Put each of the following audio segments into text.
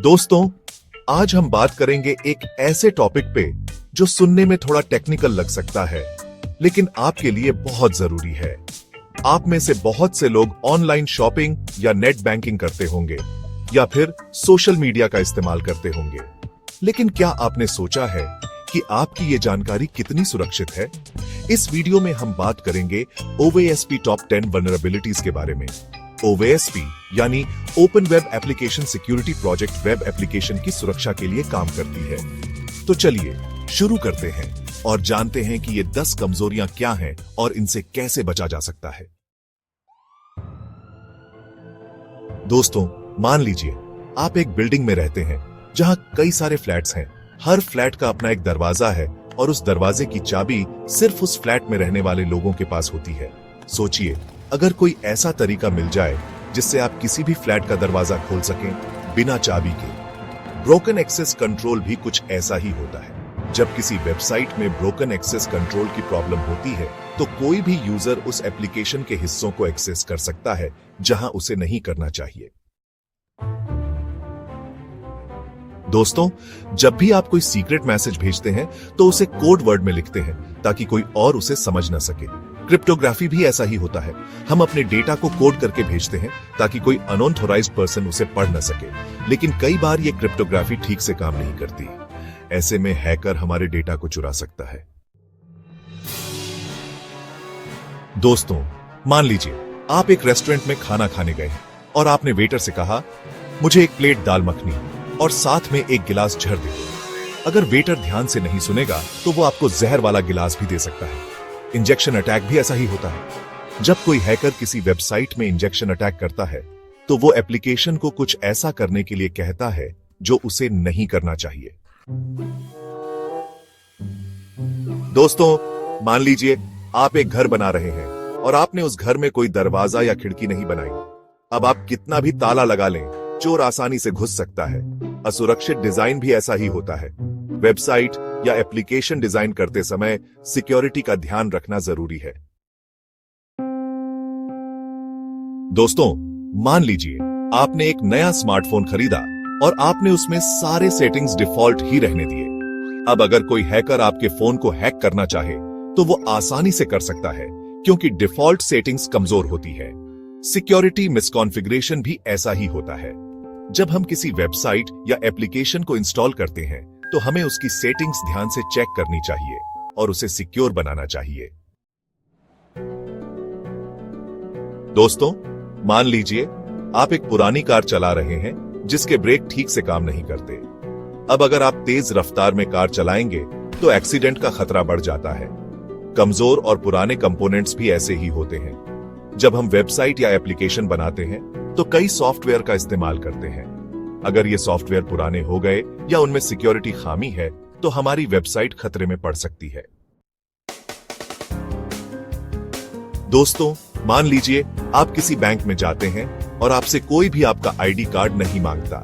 दोस्तों, आज हम बात करेंगे एक ऐसे टॉपिक पे जो सुनने में थोड़ा टेक्निकल लग सकता है, लेकिन आपके लिए बहुत जरूरी है। आप में से बहुत से लोग ऑनलाइन शॉपिंग या नेट बैंकिंग करते होंगे या फिर सोशल मीडिया का इस्तेमाल करते होंगे, लेकिन क्या आपने सोचा है कि आपकी ये जानकारी कितनी सुरक्षित है? इस वीडियो में हम बात करेंगे OWASP टॉप 10 वल्नरेबिलिटीज के बारे में। OWASP यानी open web application security project web application की सुरक्षा के लिए काम करती है। तो चलिए शुरू करते हैं और जानते हैं कि ये 10 कमजोरियां क्या हैं और इनसे कैसे बचा जा सकता है। दोस्तों, मान लीजिए आप एक बिल्डिंग में रहते हैं जहां कई सारे फ्लैट्स हैं। हर फ्लैट का अपना एक दरवाजा है और उस दरवाजे की चाबी सिर्फ उस फ्लैट में रहने वाले लोगों के पास होती है। सोचिए, अगर कोई ऐसा तरीका मिल जाए जिससे आप किसी भी फ्लैट का दरवाजा खोल सकें बिना चाबी के। ब्रोकन एक्सेस कंट्रोल भी कुछ ऐसा ही होता है। जब किसी वेबसाइट में ब्रोकन एक्सेस कंट्रोल की प्रॉब्लम होती है तो कोई भी यूजर उस एप्लीकेशन के हिस्सों को एक्सेस कर सकता है जहां उसे नहीं करना चाहिए। दोस्तों, जब भी आप कोई सीक्रेट मैसेज भेजते हैं तो उसे कोड वर्ड में लिखते हैं ताकि कोई और उसे समझ ना सके। क्रिप्टोग्राफी भी ऐसा ही होता है। हम अपने डेटा को कोड करके भेजते हैं ताकि कोई अनऑथराइज्ड पर्सन उसे पढ़ ना सके, लेकिन कई बार ये क्रिप्टोग्राफी ठीक से काम नहीं करती। ऐसे में हैकर हमारे डेटा को चुरा सकता है। दोस्तों, मान लीजिए आप एक रेस्टोरेंट में खाना खाने गए और आपने वेटर से कहा, मुझे एक प्लेट दाल मखनी और साथ में एक गिलास जहर दे दो। अगर वेटर ध्यान से नहीं सुनेगा तो वो आपको जहर वाला गिलास भी दे सकता है। इंजेक्शन अटैक भी ऐसा ही होता है। जब कोई हैकर किसी वेबसाइट में इंजेक्शन अटैक करता है तो वो एप्लीकेशन को कुछ ऐसा करने के लिए कहता है जो उसे नहीं करना चाहिए। दोस्तों, मान लीजिए आप एक घर बना रहे हैं और आपने उस घर में कोई दरवाजा या खिड़की नहीं बनाई। अब आप कितना भी ताला लगा लें, चोर आसानी से घुस सकता है। असुरक्षित डिजाइन भी ऐसा ही होता है। वेबसाइट या एप्लीकेशन डिजाइन करते समय सिक्योरिटी का ध्यान रखना जरूरी है। दोस्तों, मान लीजिए आपने एक नया स्मार्टफोन खरीदा और आपने उसमें सारे सेटिंग्स डिफॉल्ट ही रहने दिए। अब अगर कोई हैकर आपके फोन को हैक करना चाहे तो वो आसानी से कर सकता है, क्योंकि डिफॉल्ट सेटिंग्स कमजोर होती है। सिक्योरिटी मिसकॉन्फ़िगरेशन भी ऐसा ही होता है। जब हम किसी वेबसाइट या एप्लीकेशन को इंस्टॉल करते हैं तो हमें उसकी सेटिंग्स ध्यान से चेक करनी चाहिए और उसे सिक्योर बनाना चाहिए। दोस्तों, मान लीजिए आप एक पुरानी कार चला रहे हैं जिसके ब्रेक ठीक से काम नहीं करते। अब अगर आप तेज रफ्तार में कार चलाएंगे तो एक्सीडेंट का खतरा बढ़ जाता है। कमजोर और पुराने कंपोनेंट्स भी ऐसे ही होते हैं। जब हम वेबसाइट या एप्लीकेशन बनाते हैं तो कई सॉफ्टवेयर का इस्तेमाल करते हैं। अगर ये सॉफ्टवेयर पुराने हो गए या उनमें सिक्योरिटी खामी है तो हमारी वेबसाइट खतरे में पड़ सकती है। दोस्तों, मान लीजिए आप किसी बैंक में जाते हैं और आपसे कोई भी आपका आईडी कार्ड नहीं मांगता।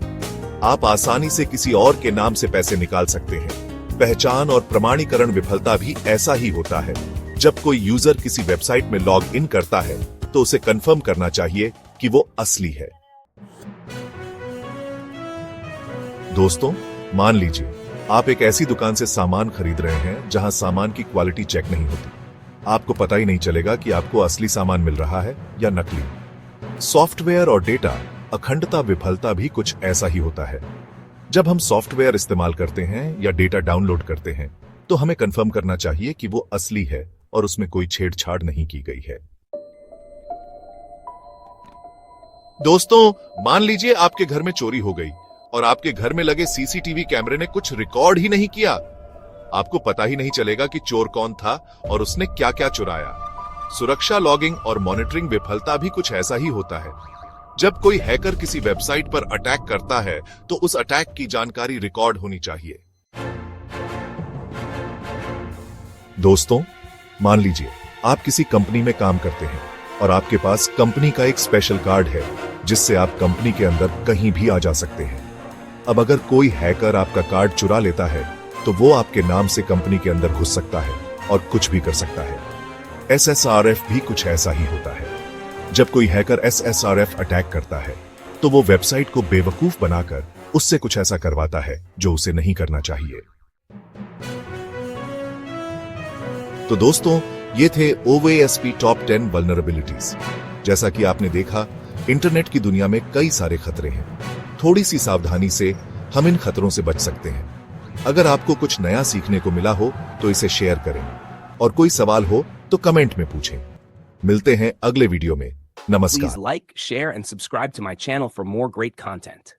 आप आसानी से किसी और के नाम से पैसे निकाल सकते हैं। पहचान और प्रमाणीकरण विफलता भी ऐसा ही होता है। जब कोई यूजर किसी वेबसाइट में लॉग इन करता है तो उसे कंफर्म करना चाहिए कि वो असली है। दोस्तों, मान लीजिए आप एक ऐसी दुकान से सामान खरीद रहे हैं जहां सामान की क्वालिटी चेक नहीं होती। आपको पता ही नहीं चलेगा कि आपको असली सामान मिल रहा है या नकली। सॉफ्टवेयर और डेटा अखंडता विफलता भी कुछ ऐसा ही होता है। जब हम सॉफ्टवेयर इस्तेमाल करते हैं या डेटा डाउनलोड करते हैं तो हमें कंफर्म करना चाहिए कि वो असली है और उसमें कोई छेड़छाड़ नहीं की गई है। दोस्तों, मान लीजिए आपके घर में चोरी हो गई और आपके घर में लगे सीसीटीवी कैमरे ने कुछ रिकॉर्ड ही नहीं किया। आपको पता ही नहीं चलेगा कि चोर कौन था और उसने क्या क्या चुराया। सुरक्षा लॉगिंग और मॉनिटरिंग विफलता भी कुछ ऐसा ही होता है। जब कोई हैकर किसी वेबसाइट पर अटैक करता है तो उस अटैक की जानकारी रिकॉर्ड होनी चाहिए। दोस्तों, मान लीजिए आप किसी कंपनी में काम करते हैं और आपके पास कंपनी का एक स्पेशल कार्ड है जिससे आप कंपनी के अंदर कहीं भी आ जा सकते हैं। अब अगर कोई हैकर आपका कार्ड चुरा लेता है तो वो आपके नाम से कंपनी के अंदर घुस सकता है और कुछ भी कर सकता है। SSRF भी कुछ ऐसा ही होता है। जब कोई हैकर SSRF अटैक करता है तो वो वेबसाइट को बेवकूफ बनाकर उससे कुछ ऐसा करवाता है जो उसे नहीं करना चाहिए। तो दोस्तों, ये थे OWASP टॉप 10 वल्नरेबिलिटीज। जैसा कि आपने देखा, इंटरनेट की दुनिया में कई सारे खतरे हैं। थोड़ी सी सावधानी से हम इन खतरों से बच सकते हैं। अगर आपको कुछ नया सीखने को मिला हो तो इसे शेयर करें, और कोई सवाल हो तो कमेंट में पूछें। मिलते हैं अगले वीडियो में। नमस्कार। Please like, share, and subscribe to my channel for more great content.